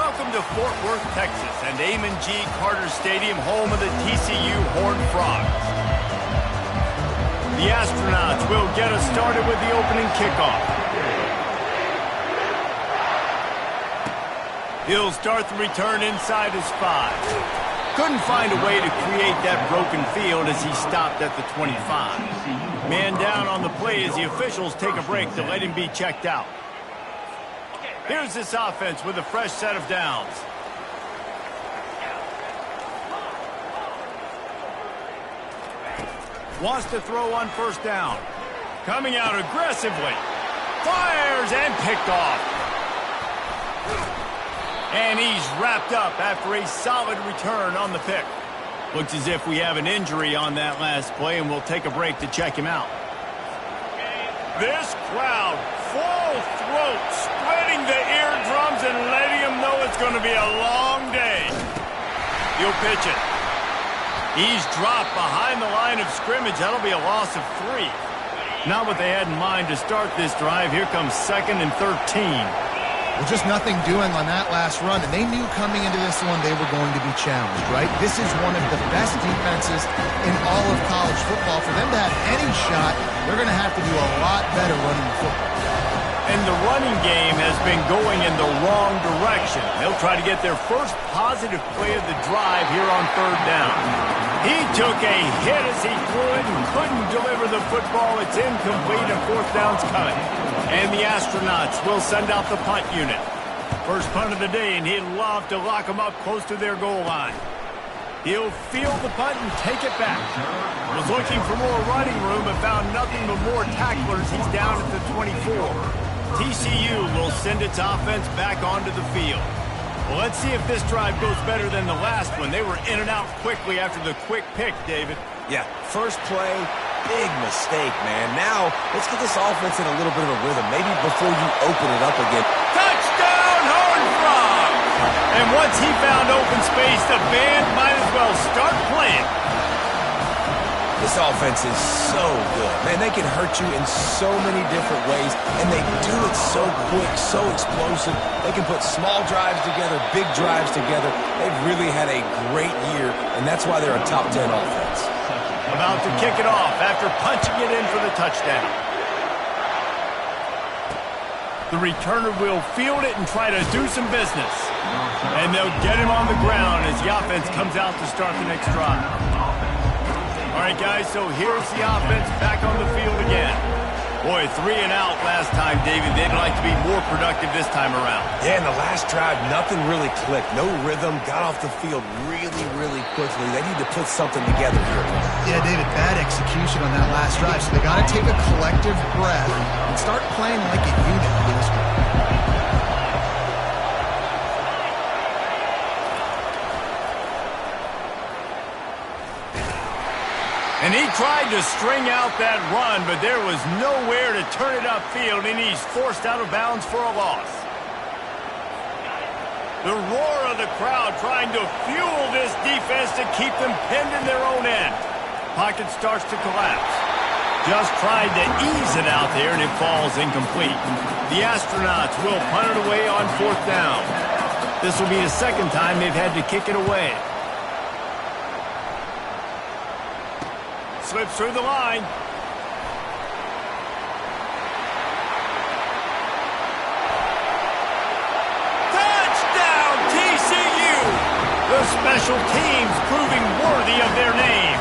Welcome to Fort Worth, Texas, and Amon G. Carter Stadium, home of the TCU Horned Frogs. The Astronauts will get us started with the opening kickoff. He'll start the return inside his 5. Couldn't find a way to create that broken field as he stopped at the 25. Man down on the play as the officials take a break to let him be checked out. Here's this offense with a fresh set of downs. Wants to throw on first down. Coming out aggressively. Fires and picked off. And he's wrapped up after a solid return on the pick. Looks as if we have an injury on that last play, and we'll take a break to check him out. This crowd, full throat, spreading the eardrums and letting him know it's going to be a long day. He'll pitch it. He's dropped behind the line of scrimmage. That'll be a loss of 3. Not what they had in mind to start this drive. Here comes 2nd and 13. Well, just nothing doing on that last run, and they knew coming into this one they were going to be challenged, right? This is one of the best defenses in all of college football. For them to have any shot, they're going to have to do a lot better running the football. And the running game has been going in the wrong direction. They'll try to get their first positive play of the drive here on 3rd down. He took a hit as he threw it and couldn't deliver the football. It's incomplete and 4th down's coming. And the Astronauts will send out the punt unit. First punt of the day, and he'd love to lock them up close to their goal line. He'll field the punt and take it back. Was looking for more running room but found nothing but more tacklers. He's down at the 24. TCU will send its offense back onto the field. Well, let's see if this drive goes better than the last one. They were in and out quickly after the quick pick, David. Yeah, first play, big mistake, man. Now, let's get this offense in a little bit of a rhythm. Maybe before you open it up again. Touchdown, Horned Frogs! And once he found open space, the band might as well start playing. This offense is so good. Man, they can hurt you in so many different ways, and they do it so quick, so explosive. They can put small drives together, big drives together. They've really had a great year, and that's why they're a top 10 offense. About to kick it off after punching it in for the touchdown. The returner will field it and try to do some business. And they'll get him on the ground as the offense comes out to start the next drive. All right, guys, so here's the offense back on the field again. Boy, 3 and out last time, David. They'd like to be more productive this time around. Yeah, in the last drive, nothing really clicked. No rhythm, got off the field really, really quickly. They need to put something together here. Yeah, David, bad execution on that last drive, so they got to take a collective breath and start playing like a unit for this one. And he tried to string out that run, but there was nowhere to turn it upfield, and he's forced out of bounds for a loss. The roar of the crowd trying to fuel this defense to keep them pinned in their own end. Pocket starts to collapse. Just tried to ease it out there, and it falls incomplete. The Astronauts will punt it away on 4th down. This will be the 2nd time they've had to kick it away. Slips through the line. Touchdown, TCU! The special teams proving worthy of their name.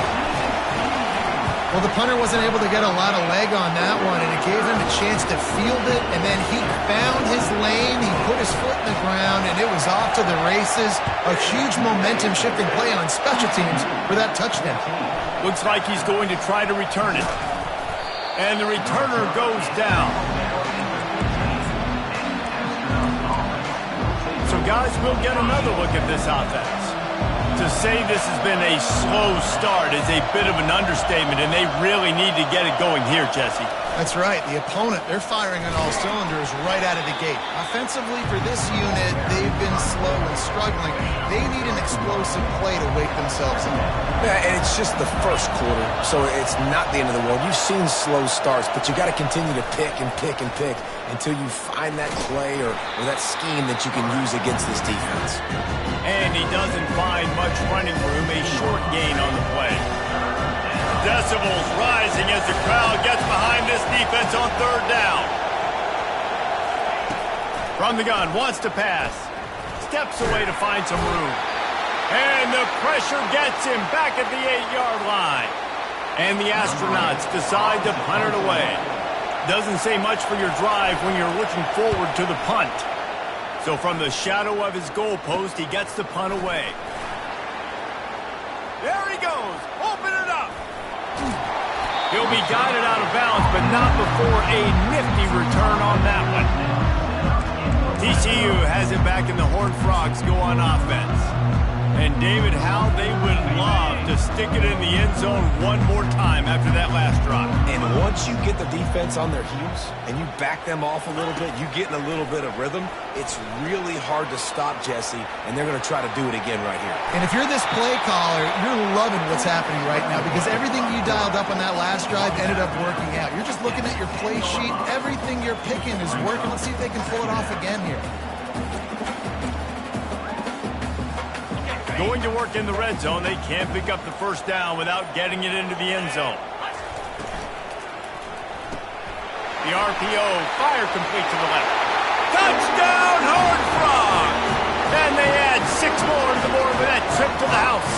Well, the punter wasn't able to get a lot of leg on that one, and it gave him a chance to field it, and then he found his lane, he put his foot in the ground, and it was off to the races. A huge momentum-shifting play on special teams for that touchdown. Looks like he's going to try to return it. And the returner goes down. So, guys, we'll get another look at this offense. To say this has been a slow start is a bit of an understatement, and they really need to get it going here, Jesse. That's right. The opponent, they're firing on all cylinders right out of the gate. Offensively for this unit, they've been slow and struggling. They need an explosive play to wake themselves up. Yeah, and it's just the first quarter, so it's not the end of the world. You've seen slow starts, but you got to continue to pick and pick and pick until you find that play or that scheme that you can use against this defense. And he doesn't find much running room, a short gain on the play. Decibels rising as the crowd gets behind this defense on third down. From the gun, wants to pass. Steps away to find some room. And the pressure gets him back at the 8-yard line. And the Astronauts decide to punt it away. Doesn't say much for your drive when you're looking forward to the punt. So from the shadow of his goalpost, he gets the punt away. There he goes. Open it up. He'll be guided out of bounds, but not before a nifty return on that one. TCU has it back and the Horned Frogs go on offense. And David, how they would love to stick it in the end zone one more time after that last drive. And once you get the defense on their heels and you back them off a little bit, you get in a little bit of rhythm, it's really hard to stop Jesse, and they're going to try to do it again right here. And if you're this play caller, you're loving what's happening right now because everything you dialed up on that last drive ended up working out. You're just looking at your play sheet. Everything you're picking is working. Let's see if they can pull it off again here. Going to work in the red zone. They can't pick up the first down without getting it into the end zone. The RPO, fire complete to the left. Touchdown, Horned Frog! And they add 6 more to the board with that trip to the house.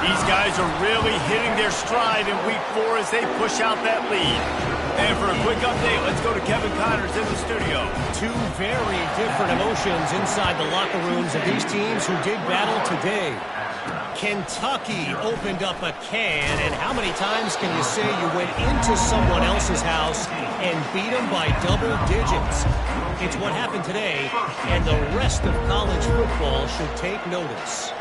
These guys are really hitting their stride in week 4 as they push out that lead. And for a quick update, let's go to Kevin Connors in the studio. Two very different emotions inside the locker rooms of these teams who did battle today. Kentucky opened up a can, and how many times can you say you went into someone else's house and beat them by double digits? It's what happened today, and the rest of college football should take notice.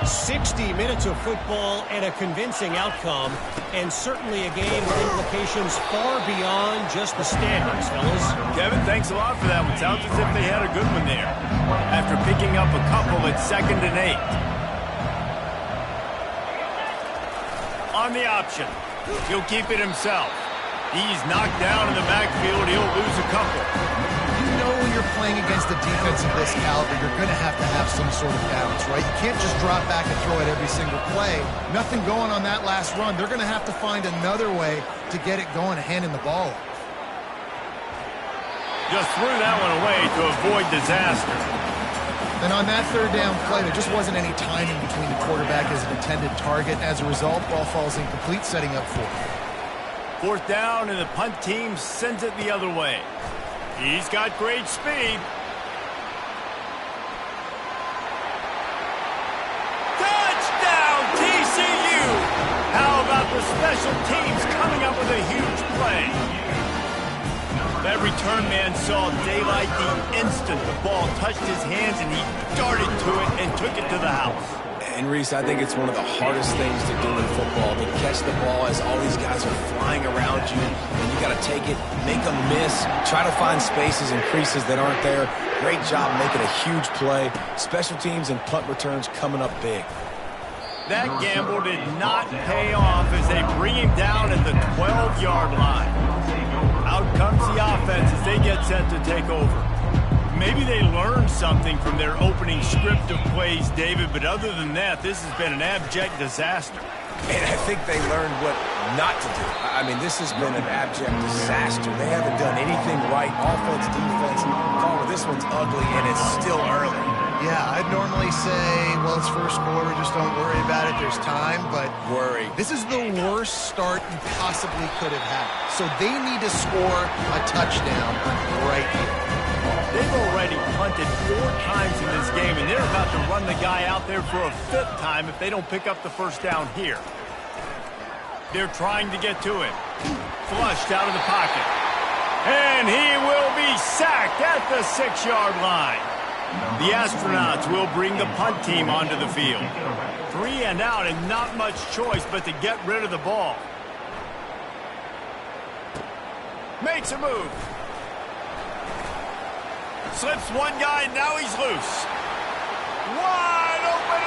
60 minutes of football and a convincing outcome, and certainly a game with implications far beyond just the standings, fellas. Kevin, thanks a lot for that one. Sounds as if they had a good one there. After picking up a couple at 2nd and 8. On the option. He'll keep it himself. He's knocked down in the backfield. He'll lose a couple. You know when you're playing against a defense of this caliber, you're going to have some sort of balance, right? You can't just drop back and throw it every single play. Nothing going on that last run. They're going to have to find another way to get it going, handing the ball off. Just threw that one away to avoid disaster. And on that 3rd down play, there just wasn't any timing between the quarterback as an intended target. As a result, ball falls incomplete, setting up 4th. 4th down, and the punt team sends it the other way. He's got great speed. Touchdown, TCU! How about the special teams coming up with a huge play? That return man saw daylight the instant the ball touched his hands, and he darted to it and took it to the house. And Reese, I think it's one of the hardest things to do in football, to catch the ball as all these guys are flying around you, and you got to take it, make them miss, try to find spaces and creases that aren't there. Great job making a huge play. Special teams and punt returns coming up big. That gamble did not pay off as they bring him down at the 12-yard line. Out comes the offense as they get set to take over. Maybe they learned something from their opening script of plays, David, but other than that, this has been an abject disaster. And I think they learned what not to do. I mean, this has been an abject disaster. They haven't done anything right. Offense, defense. Caller, this one's ugly, and it's still early. Yeah, I'd normally say, well, it's first quarter, just don't worry about it, there's time, but worry. This is the worst start you possibly could have had. So they need to score a touchdown right here. They've already punted 4 times in this game, and they're about to run the guy out there for a 5th time if they don't pick up the first down here. They're trying to get to him. Flushed out of the pocket. And he will be sacked at the 6-yard line. The Astronauts will bring the punt team onto the field. 3 and out, and not much choice but to get rid of the ball. Makes a move. Slips one guy, now he's loose. Wide open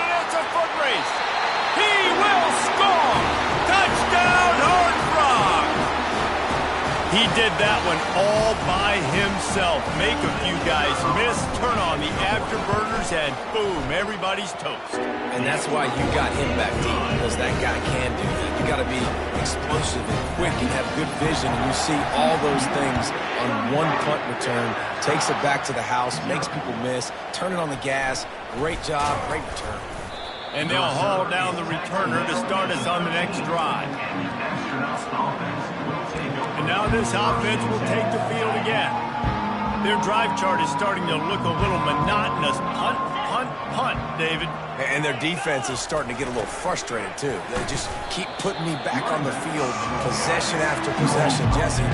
did that one all by himself. Make a few guys miss, turn on the afterburners, and boom, everybody's toast. And that's why you got him back deep, because that guy can do that. You got to be explosive and quick and have good vision, and you see all those things on one punt return. Takes it back to the house, makes people miss, turn it on the gas. Great job, great return. And they'll haul down the returner to start us on the next drive. And now this offense will take the field again. Their drive chart is starting to look a little monotonous. Punt, punt, punt, David. And their defense is starting to get a little frustrated, too. They just keep putting me back on the field, possession after possession. Jesse,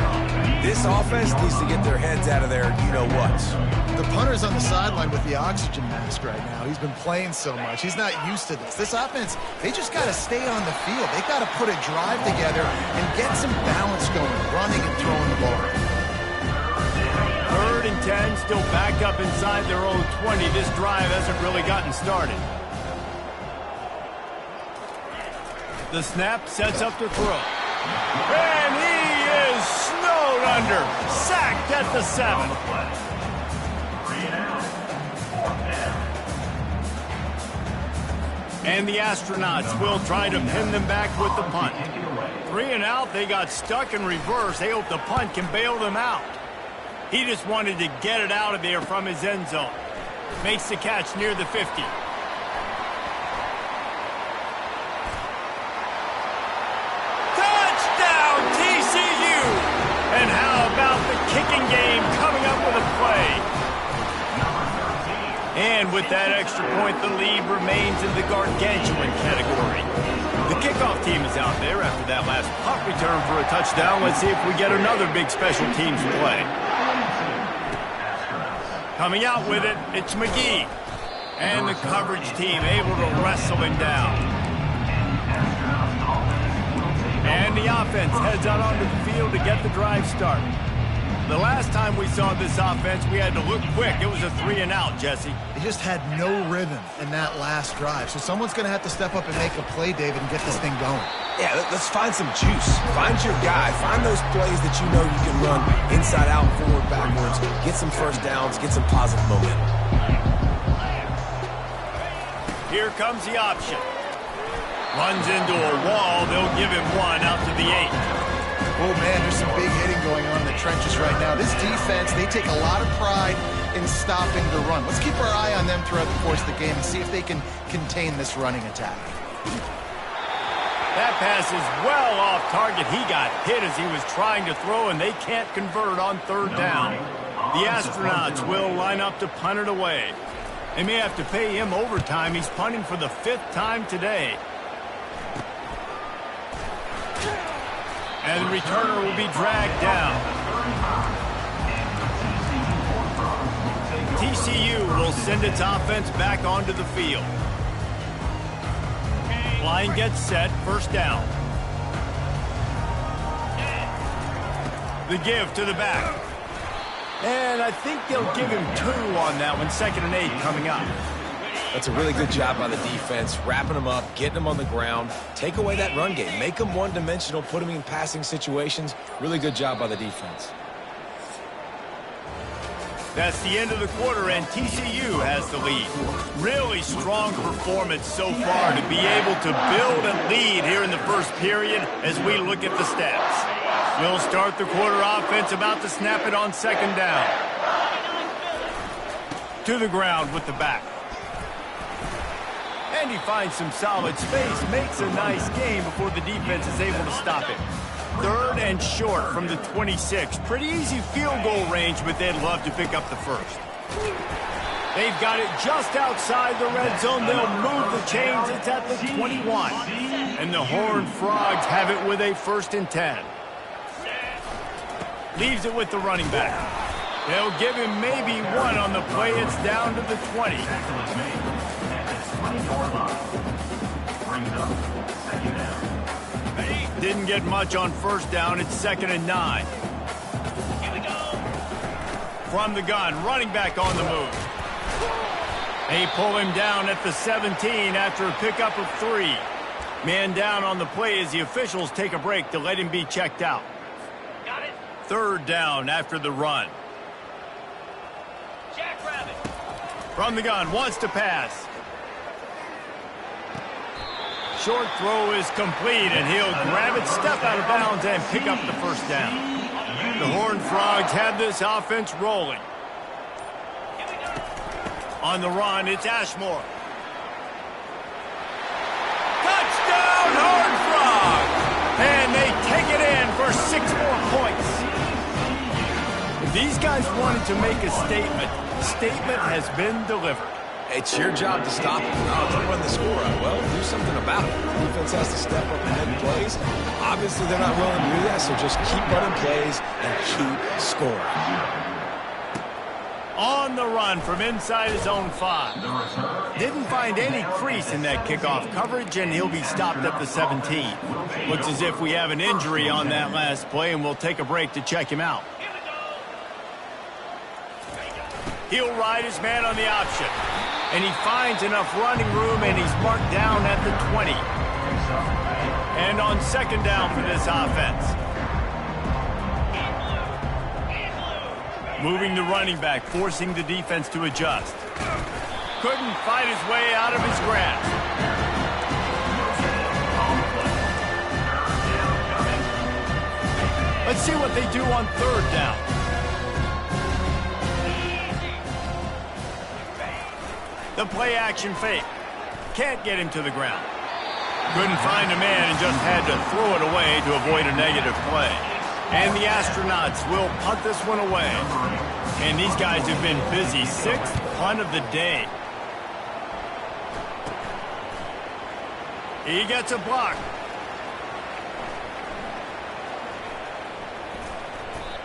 this offense needs to get their heads out of there, you-know-whats. The punter's on the sideline with the oxygen mask right now. He's been playing so much. He's not used to this. This offense, they just got to stay on the field. They got to put a drive together and get some balance going, running and throwing the ball. 3rd and 10, still back up inside their own 20. This drive hasn't really gotten started. The snap sets up to throw. And he is snowed under. Sacked at the 7. And the Astronauts will try to pin them back with the punt. 3 and out, they got stuck in reverse. They hope the punt can bail them out. He just wanted to get it out of there from his end zone. Makes the catch near the 50. Touchdown, TCU! And how about the kicking game coming up with a play? And with that extra point, the lead remains in the gargantuan category. The kickoff team is out there after that last punt return for a touchdown. Let's see if we get another big special teams play. Coming out with it, it's McGee. And the coverage team able to wrestle him down. And the offense heads out onto the field to get the drive started. The last time we saw this offense, we had to look quick. It was a 3 and out, Jesse. They just had no rhythm in that last drive. So someone's going to have to step up and make a play, David, and get this thing going. Yeah, let's find some juice. Find your guy. Find those plays that you know you can run inside out, forward, backwards. Get some first downs. Get some positive momentum. Here comes the option. Runs into a wall. They'll give him one out to the 8. Oh, man, there's some big hitting going on in the trenches right now. This defense, they take a lot of pride in stopping the run. Let's keep our eye on them throughout the course of the game and see if they can contain this running attack. That pass is well off target. He got hit as he was trying to throw, and they can't convert on 3rd down. The Astronauts will line up to punt it away. They may have to pay him overtime. He's punting for the 5th time today. And the returner will be dragged down. TCU will send its offense back onto the field. Line gets set, 1st down. The give to the back. And I think they'll give him 2 on that one. 2nd and 8 coming up. That's a really good job by the defense, wrapping them up, getting them on the ground. Take away that run game. Make them one-dimensional, put them in passing situations. Really good job by the defense. That's the end of the quarter, and TCU has the lead. Really strong performance so far to be able to build a lead here in the first period as we look at the stats. We'll start the quarter offense about to snap it on 2nd down. To the ground with the back. And he finds some solid space, makes a nice game before the defense is able to stop him. 3rd and short from the 26. Pretty easy field goal range, but they'd love to pick up the 1st. They've got it just outside the red zone. They'll move the chains. It's at the 21. And the Horned Frogs have it with a 1st and 10. Leaves it with the running back. They'll give him maybe 1 on the play. It's down to the 20. Didn't get much on 1st down. It's 2nd and 9. From the gun, running back on the move. They pull him down at the 17 after a pickup of 3. Man down on the play as the officials take a break to let him be checked out. Third down after the run. From the gun, wants to pass. Short throw is complete, and he'll grab it, step out of bounds, and pick up the first down. The Horned Frogs have this offense rolling. On the run, it's Ashmore. Touchdown, Horned Frogs! And they take it in for 6 more points. If these guys wanted to make a statement has been delivered. It's your job to stop them. Oh, don't run the score out. Well, do something about it. The defense has to step up and make plays. Obviously, they're not willing to do that, so just keep running plays and keep scoring. On the run from inside his own 5. Didn't find any crease in that kickoff coverage, and he'll be stopped at the 17. Looks as if we have an injury on that last play, and we'll take a break to check him out. He'll ride his man on the option. And he finds enough running room, and he's marked down at the 20. And on second down for this offense. Moving the running back, forcing the defense to adjust. Couldn't fight his way out of his grasp. Let's see what they do on third down. The play action fake. Can't get him to the ground. Couldn't find a man and just had to throw it away to avoid a negative play. And the Astronauts will punt this one away. And these guys have been busy. 6th punt of the day. He gets a block.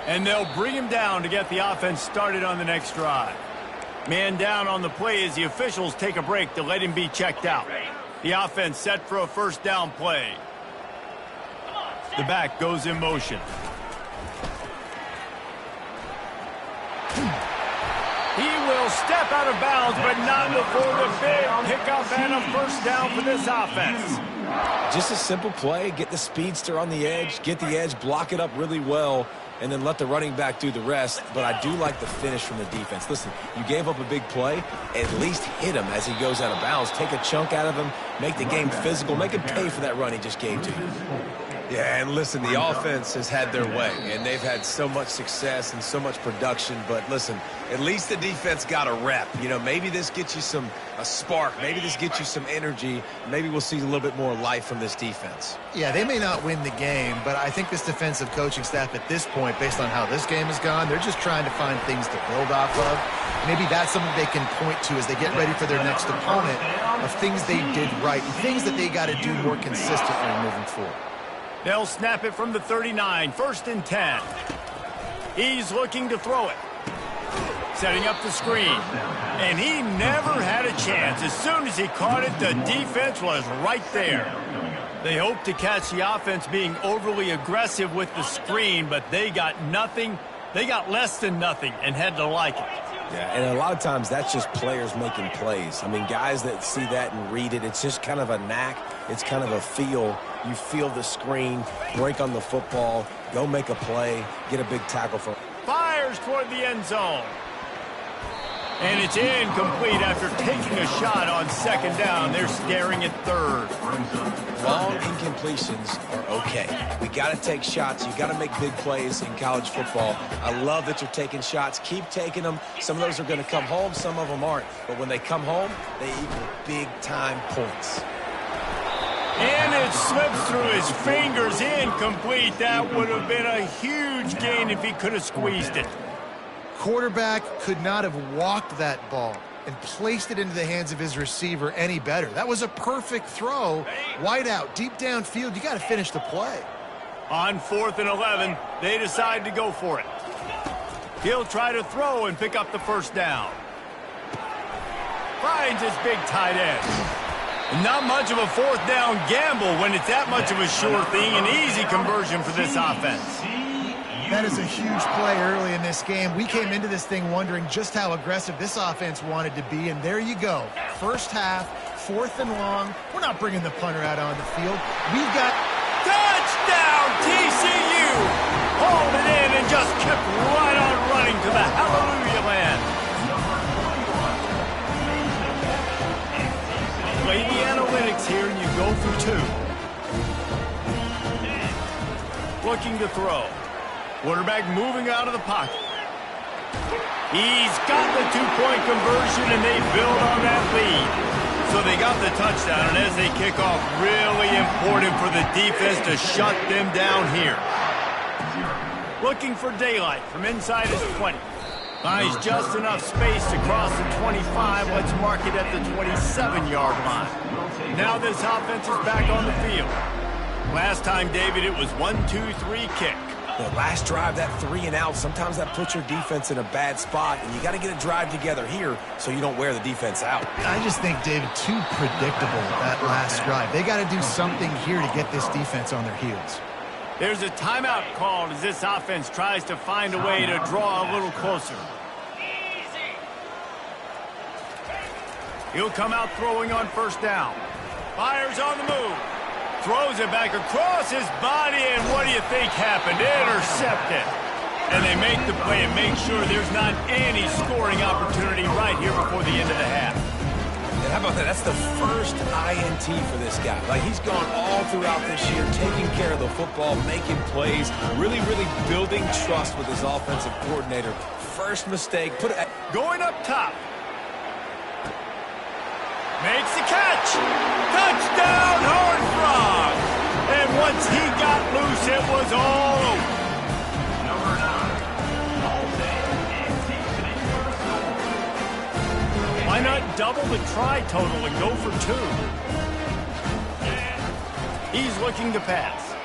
And they'll bring him down to get the offense started on the next drive. Man down on the play as the officials take a break to let him be checked out. The offense set for a first down play. The back goes in motion. He will step out of bounds, but not before the big pickup and a first down for this offense. Just a simple play. Get the speedster on the edge, get the edge, block it up really well, and then let the running back do the rest. But I do like the finish from the defense. Listen, you gave up a big play. At least hit him as he goes out of bounds. Take a chunk out of him. Make the game physical. Make him pay for that run he just gave to you. Yeah, and listen, the offense has had their way, and they've had so much success and so much production. But listen, at least the defense got a rep. You know, maybe this gets you a spark. Maybe this gets you some energy. Maybe we'll see a little bit more life from this defense. Yeah, they may not win the game, but I think this defensive coaching staff at this point, based on how this game has gone, they're just trying to find things to build off of. Maybe that's something they can point to as they get ready for their next opponent, of things they did right and things that they got to do more consistently moving forward. They'll snap it from the 39, 1st and 10. He's looking to throw it. Setting up the screen. And he never had a chance. As soon as he caught it, the defense was right there. They hoped to catch the offense being overly aggressive with the screen, but they got nothing. They got less than nothing and had to like it. Yeah, and a lot of times that's just players making plays. I mean, guys that see that and read it, it's just kind of a knack. It's kind of a feel. You feel the screen, break on the football, go make a play, get a big tackle for. Fires toward the end zone. And it's incomplete after taking a shot on second down. They're staring at third. Long incompletions are okay. We got to take shots. You got to make big plays in college football. I love that you're taking shots. Keep taking them. Some of those are going to come home. Some of them aren't. But when they come home, they equal big-time points. And it slips through his fingers. Incomplete. That would have been a huge gain if he could have squeezed it. Quarterback could not have walked that ball and placed it into the hands of his receiver any better. That was a perfect throw. Wide out, deep downfield. You got to finish the play. On 4th and 11, they decide to go for it. He'll try to throw and pick up the first down. Finds his big tight end. Not much of a 4th down gamble when it's that much of a sure thing. An easy conversion for this offense. That is a huge play early in this game. We came into this thing wondering just how aggressive this offense wanted to be, and there you go. First half, 4th and long. We're not bringing the punter out on the field. We've got touchdown TCU. hauled it in and just kept right on running to the hallelujah land. Play the analytics here and you go for 2. Looking to throw. Quarterback moving out of the pocket. He's got the 2-point conversion, and they build on that lead. So they got the touchdown, and as they kick off, really important for the defense to shut them down here. Looking for daylight from inside his 20. Finds just enough space to cross the 25. Let's mark it at the 27-yard line. Now this offense is back on the field. Last time, David, it was 1-2-3 kick. The last drive, that 3 and out, sometimes that puts your defense in a bad spot, and you got to get a drive together here so you don't wear the defense out. I just think, David, too predictable that last drive. They got to do something here to get this defense on their heels. There's a timeout called as this offense tries to find a way to draw a little closer. He'll come out throwing on first down. Fires on the move. Throws it back across his body, and what do you think happened? Intercepted. And they make the play and make sure there's not any scoring opportunity right here before the end of the half. And how about that? That's the first INT for this guy. Like, he's gone all throughout this year, taking care of the football, making plays, really, really building trust with his offensive coordinator. First mistake, going up top. Makes the catch. Touchdown, Horned Frog. And once he got loose, it was all over. Why not double the try total and go for 2? He's looking to pass.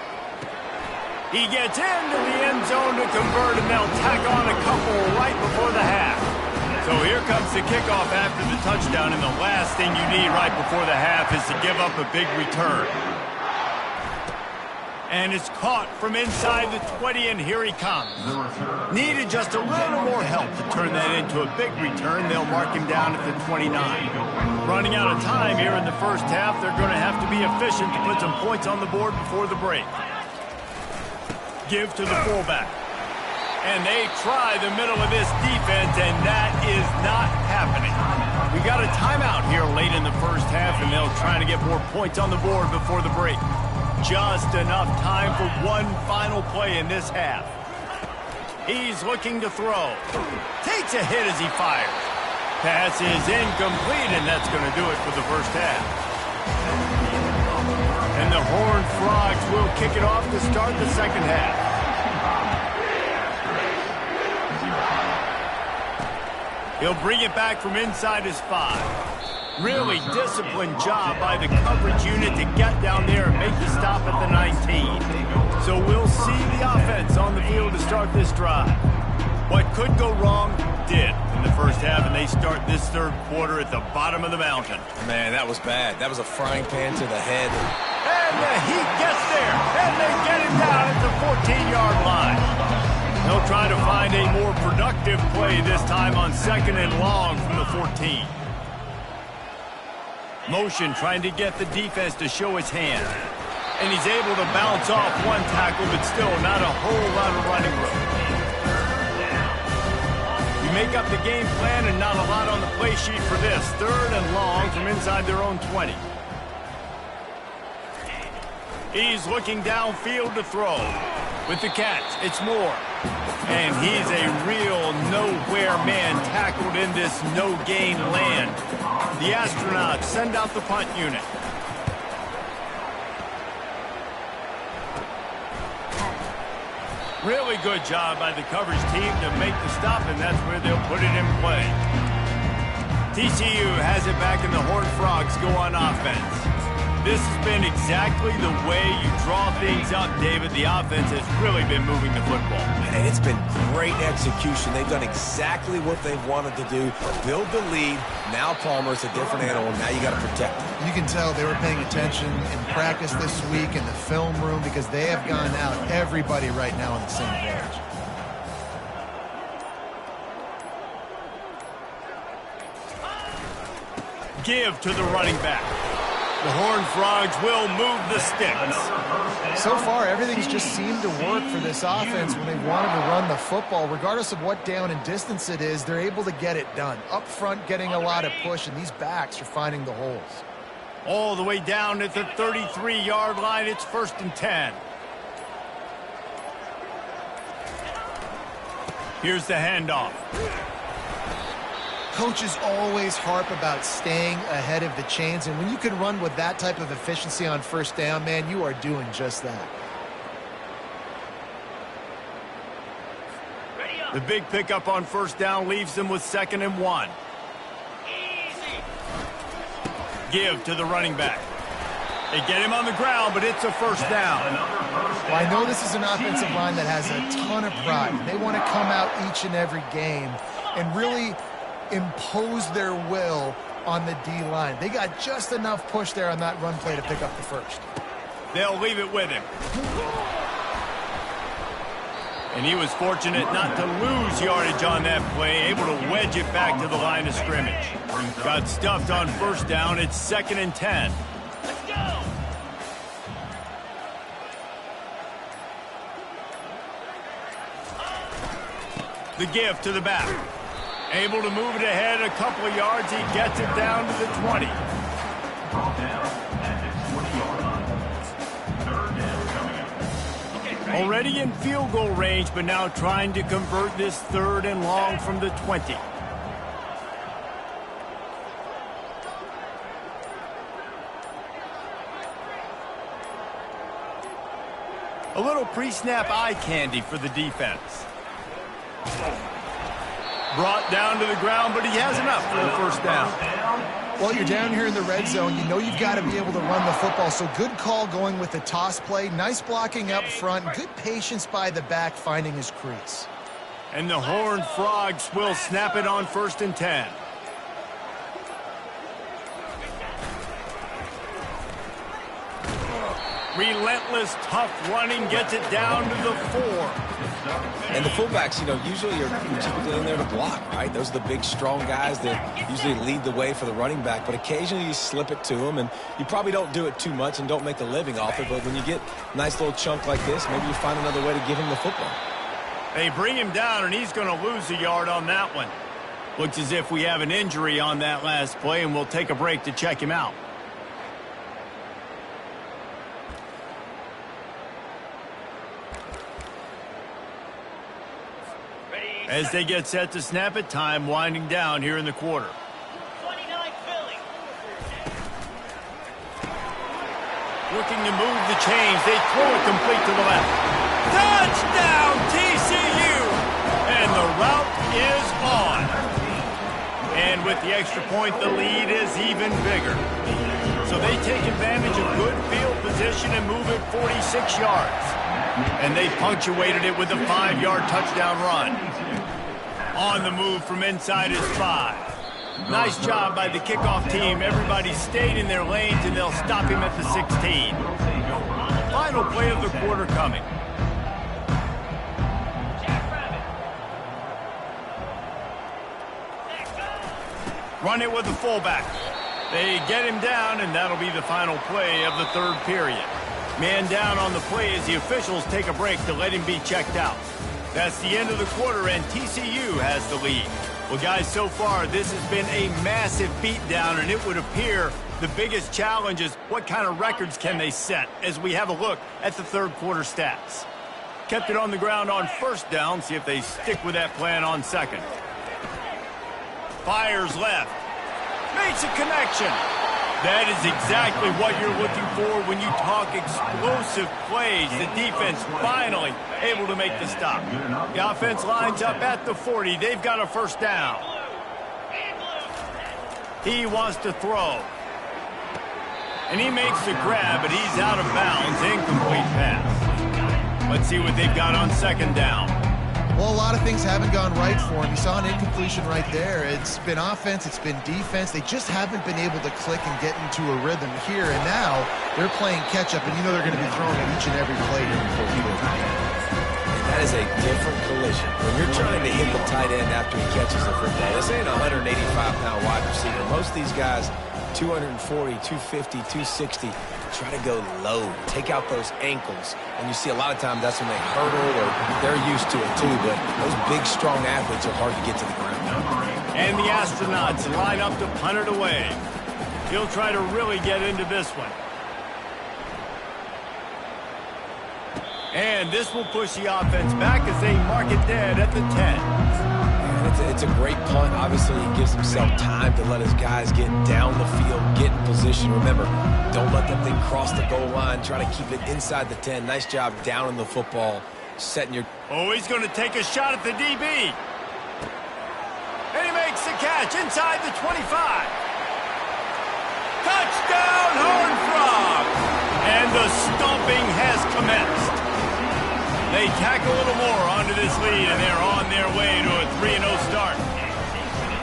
He gets into the end zone to convert, and they'll tack on a couple right before the half. So here comes the kickoff after the touchdown, and the last thing you need right before the half is to give up a big return. And it's caught from inside the 20, and here he comes. Needed just a little more help to turn that into a big return. They'll mark him down at the 29. Running out of time here in the first half, they're going to have to be efficient to put some points on the board before the break. Give to the fullback. And they try the middle of this defense, and that is not happening. We got a timeout here late in the first half, and they'll try to get more points on the board before the break. Just enough time for one final play in this half. He's looking to throw. Takes a hit as he fires. Pass is incomplete, and that's going to do it for the first half. And the Horned Frogs will kick it off to start the second half. He'll bring it back from inside his 5. Really disciplined job by the coverage unit to get down there and make the stop at the 19. So we'll see the offense on the field to start this drive. What could go wrong did in the first half, and they start this third quarter at the bottom of the mountain. Man, that was bad. That was a frying pan to the head. And the Heat gets there, and they get it down at the 14-yard line. They'll try to find a more productive play this time on 2nd and long from the 14. Motion trying to get the defense to show his hand. And he's able to bounce off one tackle, but still not a whole lot of running room. You make up the game plan and not a lot on the play sheet for this. 3rd and long from inside their own 20. He's looking downfield to throw. With the catch, it's Moore. And he's a real nowhere man tackled in this no-gain land. The Astronauts send out the punt unit. Really good job by the coverage team to make the stop, and that's where they'll put it in play. TCU has it back, and the Horned Frogs go on offense. This has been exactly the way you draw things up, David. The offense has really been moving the football. And it's been great execution. They've done exactly what they've wanted to do. Build the lead. Now Palmer's a different animal. Now you got to protect him. You can tell they were paying attention in practice this week in the film room because they have gone out everybody right now on the same page. Give to the running back. The Horned Frogs will move the sticks. So far, everything's just seemed to work for this offense when they wanted to run the football. Regardless of what down and distance it is, they're able to get it done. Up front, getting a lot of push, and these backs are finding the holes. All the way down at the 33-yard line, it's 1st and 10. Here's the handoff. Coaches always harp about staying ahead of the chains, and when you can run with that type of efficiency on 1st down, man, you are doing just that. The big pickup on 1st down leaves them with 2nd and 1. Give to the running back. They get him on the ground, but it's a 1st down. Well, I know this is an offensive line that has a ton of pride. They want to come out each and every game and really impose their will on the D-line. They got just enough push there on that run play to pick up the 1st. They'll leave it with him. And he was fortunate not to lose yardage on that play, able to wedge it back to the line of scrimmage. Got stuffed on 1st down. It's 2nd and 10. Let's go! The give to the back. Able to move it ahead a couple of yards. He gets it down to the 20. Already in field goal range, but now trying to convert this 3rd and long from the 20. A little pre-snap eye candy for the defense. Brought down to the ground, but he has enough for the 1st down. Well, you're down here in the red zone. You know you've got to be able to run the football. So good call going with the toss play. Nice blocking up front. Good patience by the back finding his crease. And the Horned Frogs will snap it on 1st and 10. Relentless, tough running gets it down to the 4. And the fullbacks, usually are typically in there to block, right? Those are the big, strong guys that usually lead the way for the running back. But occasionally you slip it to them, and you probably don't do it too much and don't make a living off it. But when you get a nice little chunk like this, maybe you find another way to give him the football. They bring him down, and he's going to lose a yard on that one. Looks as if we have an injury on that last play, and we'll take a break to check him out. As they get set to snap it, time winding down here in the quarter. 29 Philly. Looking to move the chains. They throw it complete to the left. Touchdown, TCU! And the route is on. And with the extra point, the lead is even bigger. So they take advantage of good field position and move it 46 yards. And they punctuated it with a 5-yard touchdown run. On the move from inside his 5. Nice job by the kickoff team. Everybody stayed in their lanes, and they'll stop him at the 16. Final play of the quarter coming. Run it with the fullback. They get him down, and that'll be the final play of the 3rd period. Man down on the play as the officials take a break to let him be checked out. That's the end of the quarter, and TCU has the lead. Well, guys, so far, this has been a massive beatdown, and it would appear the biggest challenge is what kind of records can they set as we have a look at the 3rd quarter stats. Kept it on the ground on 1st down. See if they stick with that plan on 2nd. Fires left. Makes a connection. That is exactly what you're looking for when you talk explosive plays. The defense finally able to make the stop. The offense lines up at the 40. They've got a 1st down. He wants to throw. And he makes the grab, but he's out of bounds. Incomplete pass. Let's see what they've got on 2nd down. Well, a lot of things haven't gone right for him. You saw an incompletion right there. It's been offense, it's been defense. They just haven't been able to click and get into a rhythm here. And now they're playing catch-up, and you know they're going to be throwing it each and every play here in the 4th quarter. That is a different collision. When you're trying to hit the tight end after he catches the football, this ain't a 185-pound wide receiver. Most of these guys 240, 250, 260. Try to go low. Take out those ankles. And you see a lot of times that's when they hurdle or they're used to it too. But those big, strong athletes are hard to get to the ground. And the astronauts line up to punt it away. He'll try to really get into this one. And this will push the offense back as they mark it dead at the 10. It's a great punt. Obviously, he gives himself time to let his guys get down the field, get in position. Remember, don't let that thing cross the goal line. Try to keep it inside the 10. Nice job down in the football, setting your... Oh, he's going to take a shot at the DB. And he makes the catch inside the 25. Touchdown, Horned Frogs! And the stomping has commenced. They tack a little more onto this lead, and they're on their way to a 3-0 start.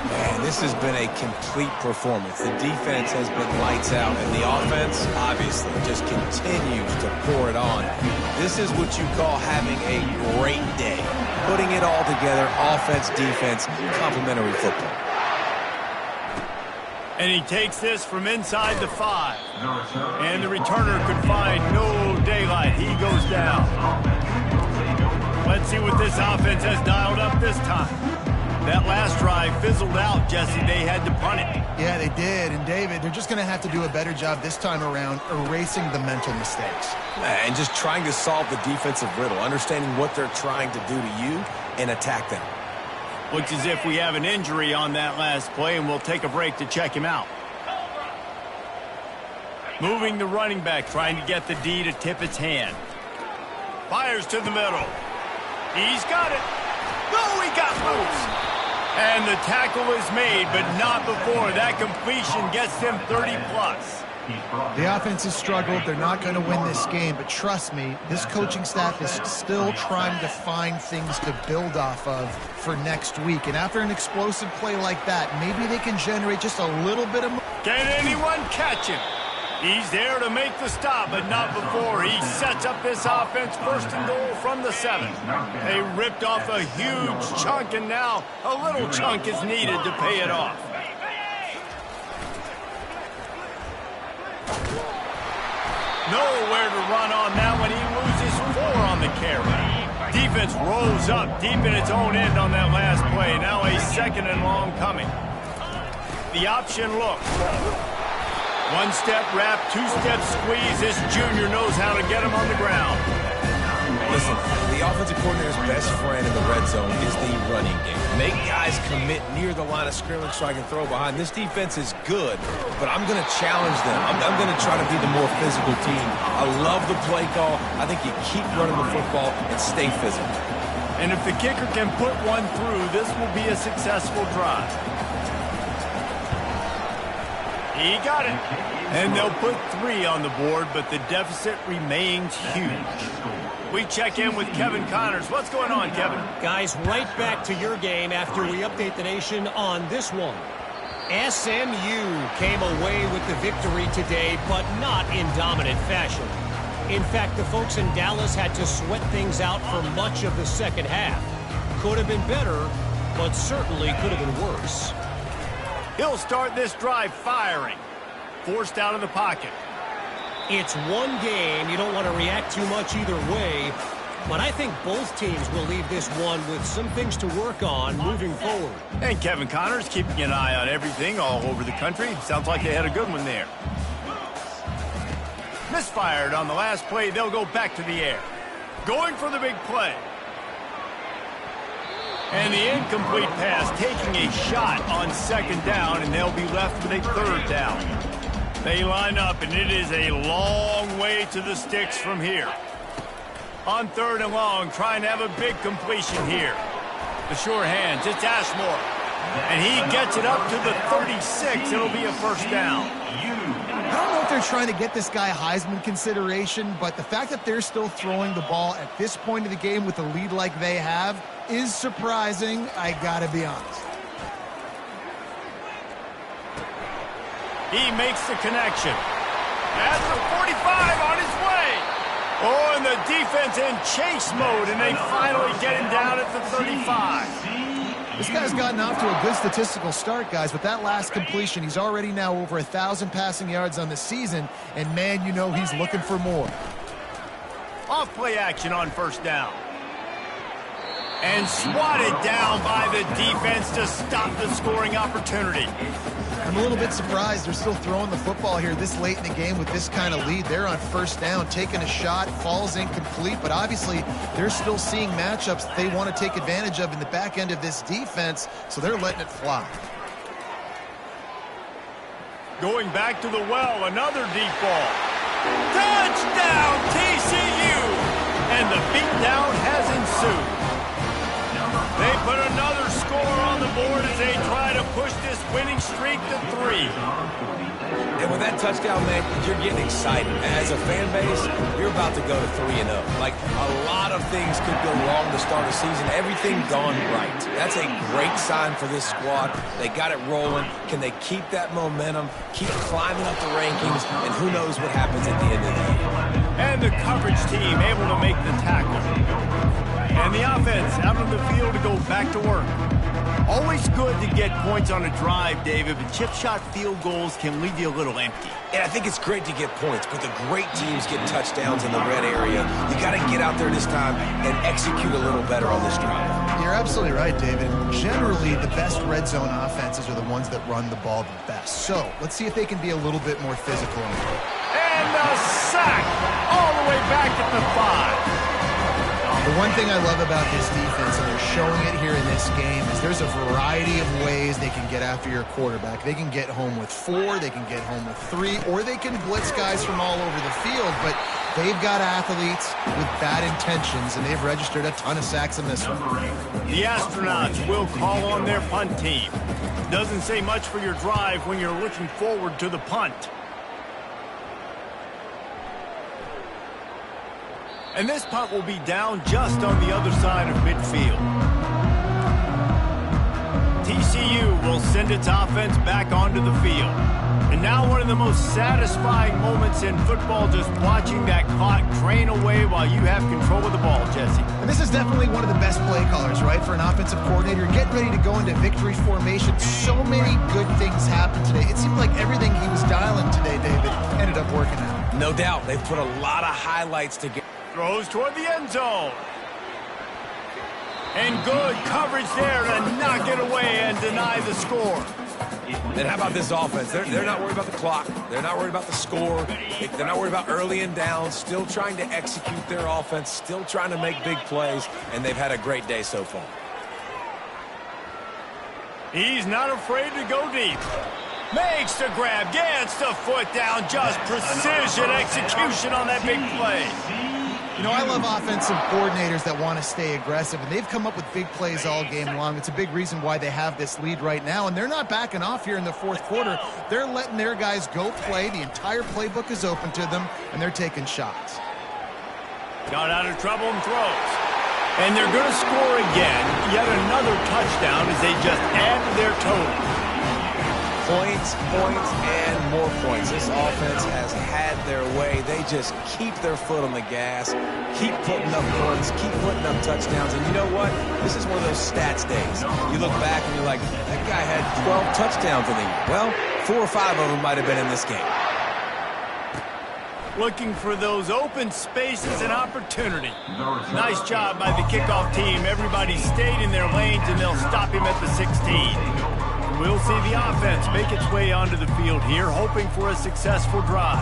Man, this has been a complete performance. The defense has been lights out, and the offense, obviously, just continues to pour it on. This is what you call having a great day. Putting it all together, offense, defense, complementary football. And he takes this from inside the 5. And the returner could find no daylight. He goes down. Let's see what this offense has dialed up this time. That last drive fizzled out, Jesse. They had to punt it. Yeah, they did. And, David, they're just going to have to do a better job this time around erasing the mental mistakes. And just trying to solve the defensive riddle, understanding what they're trying to do to you and attack them. Looks as if we have an injury on that last play, and we'll take a break to check him out. Moving the running back, trying to get the D to tip its hand. Fires to the middle. He's got it. No, he got loose. And the tackle is made, but not before. That completion gets them 30-plus. The offense has struggled. They're not going to win this game, but trust me, this coaching staff is still trying to find things to build off of for next week. And after an explosive play like that, maybe they can generate just a little bit of... Can anyone catch him? He's there to make the stop, but not before. He sets up this offense first and goal from the 7. They ripped off a huge chunk, and now a little chunk is needed to pay it off. Nowhere to run on that one. He loses 4 on the carry. Defense rolls up deep in its own end on that last play. Now a 2nd and long coming. The option look. 1-step wrap, 2-step squeeze. This junior knows how to get him on the ground. Listen, the offensive coordinator's best friend in the red zone is the running game. Make guys commit near the line of scrimmage so I can throw behind. This defense is good, but I'm going to challenge them. I'm going to try to be the more physical team. I love the play call. I think you keep running the football and stay physical. And if the kicker can put one through, this will be a successful drive. He got it. And they'll put 3 on the board, but the deficit remains huge. We check in with Kevin Connors. What's going on, Kevin? Guys, right back to your game after we update the nation on this one. SMU came away with the victory today, but not in dominant fashion. In fact, the folks in Dallas had to sweat things out for much of the second half. Could have been better, but certainly could have been worse. He'll start this drive firing. Forced out of the pocket. It's one game. You don't want to react too much either way. But I think both teams will leave this one with some things to work on moving forward. And Kevin Connors keeping an eye on everything all over the country. Sounds like they had a good one there. Misfired on the last play. They'll go back to the air. Going for the big play. And the incomplete pass taking a shot on 2nd down, and they'll be left with a 3rd down. They line up, and it is a long way to the sticks from here. On 3rd and long, trying to have a big completion here. The sure hands, it's Ashmore. And he gets it up to the 36. It'll be a 1st down. I don't know if they're trying to get this guy Heisman consideration, but the fact that they're still throwing the ball at this point of the game with a lead like they have is surprising, I gotta be honest. He makes the connection. Has the 45 on his way. Oh, and the defense in chase mode, and they finally get him down at the 35. This guy's gotten off to a good statistical start, guys. With that last completion, he's already now over 1,000 passing yards on the season, and man, you know he's looking for more. Off play action on first down. And swatted down by the defense to stop the scoring opportunity. I'm a little bit surprised they're still throwing the football here this late in the game with this kind of lead. They're on first down, taking a shot, falls incomplete, but obviously they're still seeing matchups that they want to take advantage of in the back end of this defense, so they're letting it fly. Going back to the well, another deep ball. Touchdown, TCU! And the beatdown has ensued. They put another score on the board as they try to push this winning streak to 3. And with that touchdown, man, you're getting excited. As a fan base, you're about to go to 3-0. Like, a lot of things could go wrong to start a season. Everything gone right. That's a great sign for this squad. They got it rolling. Can they keep that momentum, keep climbing up the rankings, and who knows what happens at the end of the year. And the coverage team able to make the tackle. And the offense out on the field to go back to work. Always good to get points on a drive, David, but chip shot field goals can leave you a little empty. And I think it's great to get points, but the great teams get touchdowns in the red area. You got to get out there this time and execute a little better on this drive. You're absolutely right, David. Generally, the best red zone offenses are the ones that run the ball the best. So let's see if they can be a little bit more physical. And a sack all the way back at the 5. The one thing I love about this defense, and they're showing it here in this game, is there's a variety of ways they can get after your quarterback. They can get home with 4, they can get home with 3, or they can blitz guys from all over the field. But they've got athletes with bad intentions, and they've registered a ton of sacks in this one. The Astronauts will call on their punt team. Doesn't say much for your drive when you're looking forward to the punt. And this punt will be down just on the other side of midfield. TCU will send its offense back onto the field. And now one of the most satisfying moments in football, just watching that clock drain away while you have control of the ball, Jesse. And this is definitely one of the best play callers, right, for an offensive coordinator. Getting ready to go into victory formation. So many good things happened today. It seemed like everything he was dialing today, David, ended up working out. No doubt. They've put a lot of highlights together. Throws toward the end zone. And good coverage there to knock it away and deny the score. And how about this offense? They're not worried about the clock. They're not worried about the score. They're not worried about early and down. Still trying to execute their offense. Still trying to make big plays. And they've had a great day so far. He's not afraid to go deep. Makes the grab. Gets the foot down. Just precision execution on that big play. You know, I love offensive coordinators that want to stay aggressive, and they've come up with big plays all game long. It's a big reason why they have this lead right now, and they're not backing off here in the fourth quarter. They're letting their guys go play. The entire playbook is open to them, and they're taking shots. Got out of trouble and throws. And they're going to score again. Yet another touchdown as they just add to their total. Points, and more points. This offense has had their way. They just keep their foot on the gas, keep putting up points, keep putting up touchdowns. And you know what? This is one of those stats days. You look back and you're like, that guy had 12 touchdowns in the year. Well, 4 or 5 of them might have been in this game. Looking for those open spaces and opportunity. Nice job by the kickoff team. Everybody stayed in their lanes, and they'll stop him at the 16. We'll see the offense make its way onto the field here, hoping for a successful drive.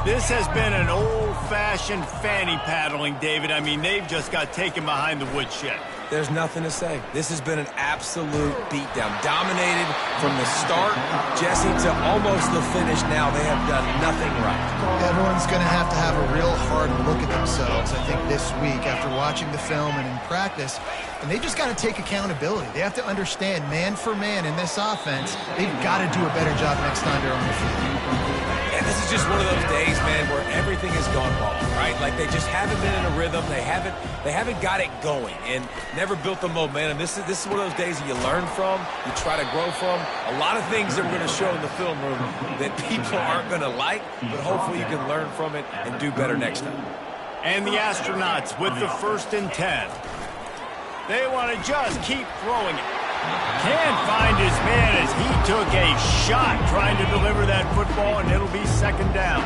This has been an old-fashioned fanny paddling, David. I mean, they've just got taken behind the woodshed. There's nothing to say. This has been an absolute beatdown. Dominated from the start, Jesse, to almost the finish now. They have done nothing right. Everyone's going to have a real hard look at themselves, I think, this week after watching the film and in practice. And they just got to take accountability. They have to understand, man for man in this offense, they've got to do a better job next time they're on the field. And this is just one of those days, man, where everything has gone wrong, right? Like they just haven't been in a rhythm. They haven't got it going and never built the momentum. This is one of those days that you learn from, you try to grow from. A lot of things that we're going to show in the film room that people aren't going to like, but hopefully you can learn from it and do better next time. And the Astronauts with the 1st and 10. They want to just keep throwing it. Can't find his man as he took a shot trying to deliver that football, and it'll be second down.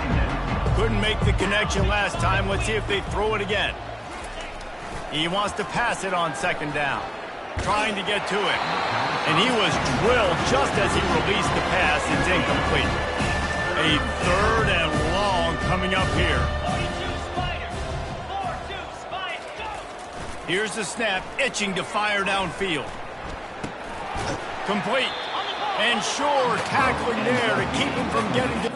Couldn't make the connection last time. Let's see if they throw it again. He wants to pass it on second down. Trying to get to it. And he was drilled just as he released the pass. It's incomplete. A third and long coming up here. Here's the snap, itching to fire downfield. Complete. And sure, tackling there to keep him from getting to...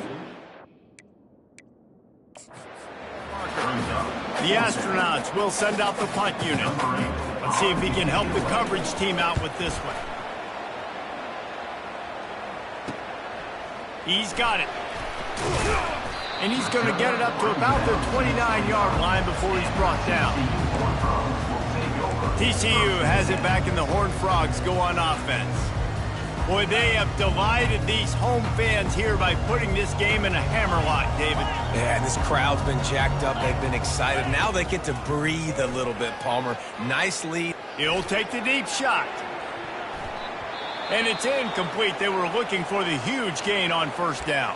The astronauts will send out the punt unit. Let's see if he can help the coverage team out with this one. He's got it. And he's going to get it up to about the 29-yard line before he's brought down. TCU has it back and the Horned Frogs go on offense. Boy, they have delighted these home fans here by putting this game in a hammerlock, David. Yeah, this crowd's been jacked up. They've been excited. Now they get to breathe a little bit, Palmer. Nice lead. He'll take the deep shot. And it's incomplete. They were looking for the huge gain on first down.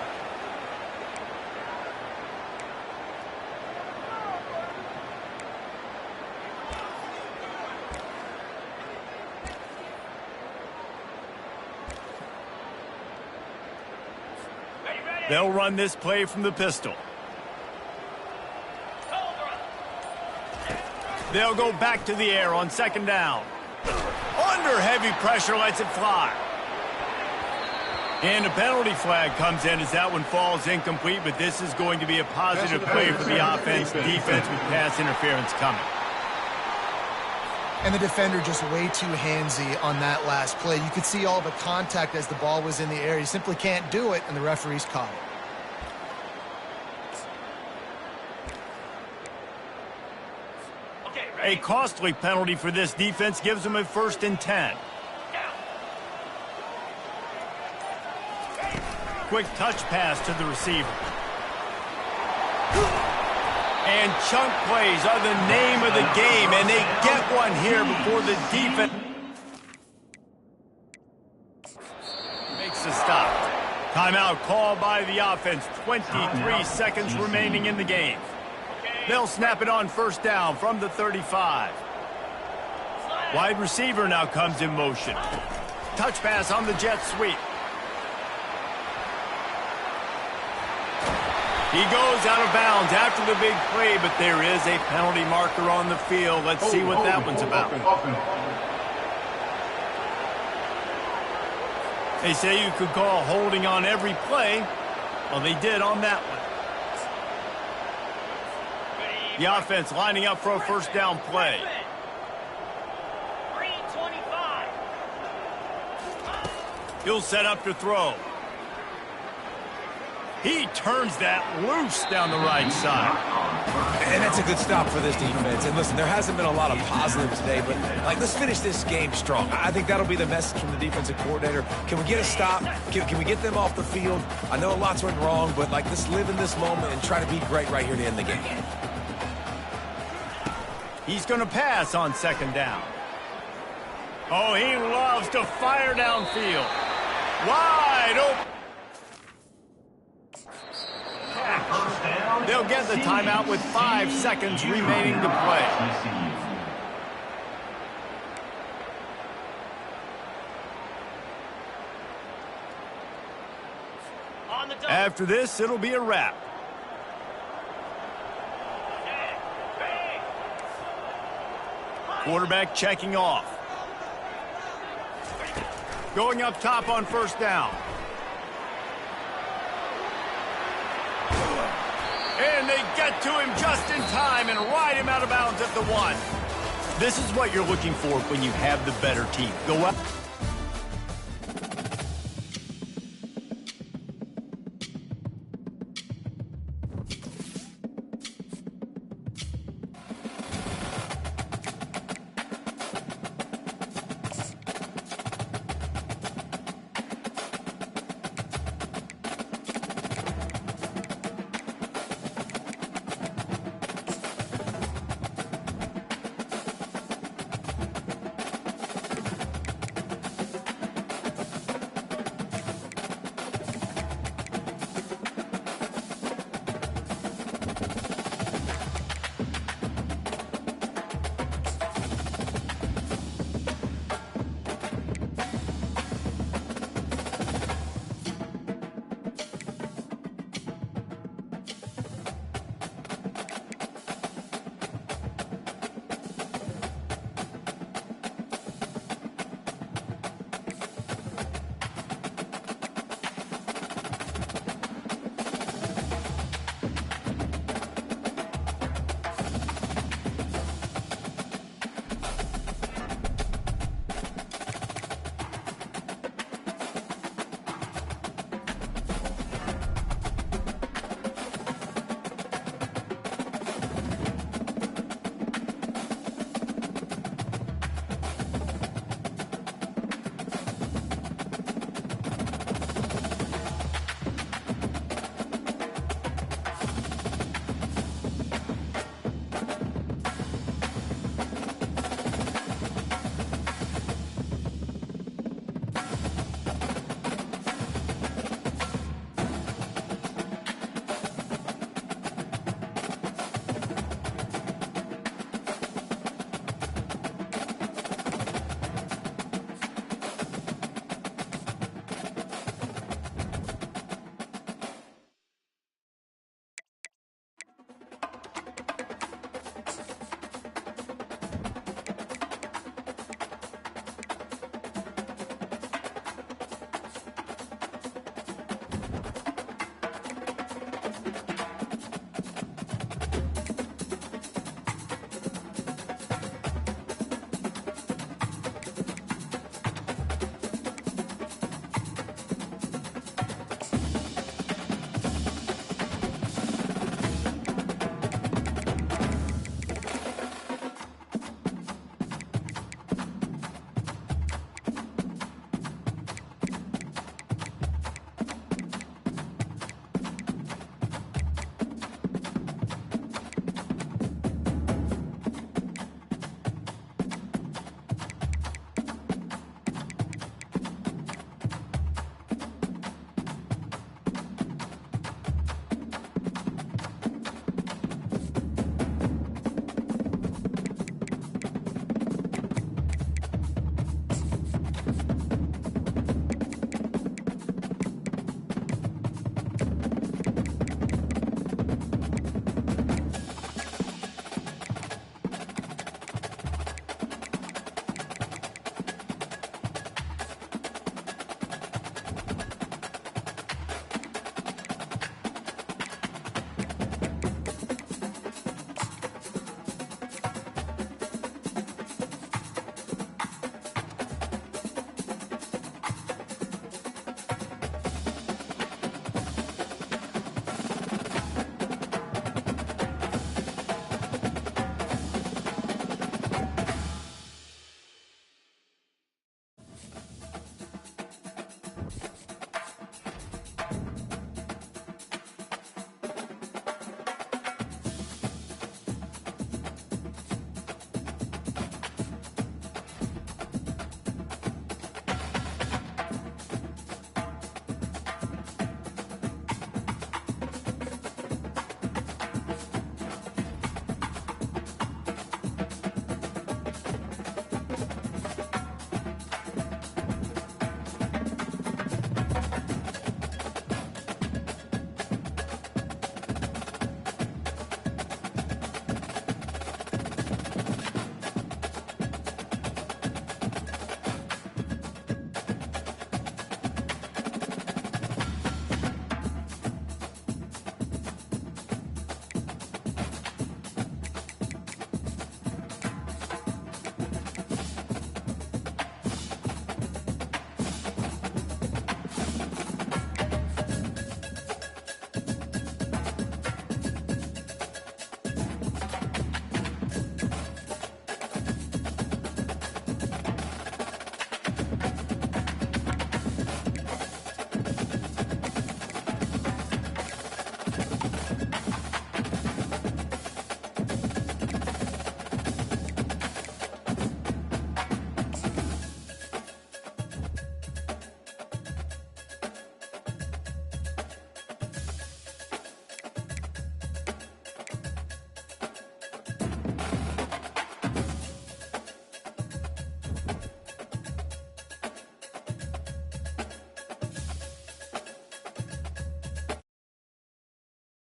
They'll run this play from the pistol. They'll go back to the air on second down. Under heavy pressure, lets it fly. And a penalty flag comes in as that one falls incomplete, but this is going to be a positive play for the offense. Defense with pass interference coming. And the defender just way too handsy on that last play. You could see all the contact as the ball was in the air. You simply can't do it, and the referees caught it. A costly penalty for this defense gives them a 1st and 10. Quick touch pass to the receiver. And chunk plays are the name of the game, and they get one here before the defense makes a stop. Timeout called by the offense. 23 seconds remaining in the game. They'll snap it on first down from the 35. Wide receiver now comes in motion. Touch pass on the jet sweep. He goes out of bounds after the big play, but there is a penalty marker on the field. Let's see what that one's about. They say you could call holding on every play. Well, they did on that one. The offense lining up for a first down play. He'll set up to throw. He turns that loose down the right side. And that's a good stop for this defense. And listen, there hasn't been a lot of positives today, but let's finish this game strong. I think that'll be the message from the defensive coordinator. Can we get a stop? Can we get them off the field? I know a lot's went wrong, but let's live in this moment and try to be great right here to end the game. He's going to pass on second down. Oh, he loves to fire downfield. Wide open. They'll get the timeout with 5 seconds remaining to play. After this, it'll be a wrap. Quarterback checking off. Going up top on first down. And they get to him just in time and ride him out of bounds at the 1. This is what you're looking for when you have the better team. Go up.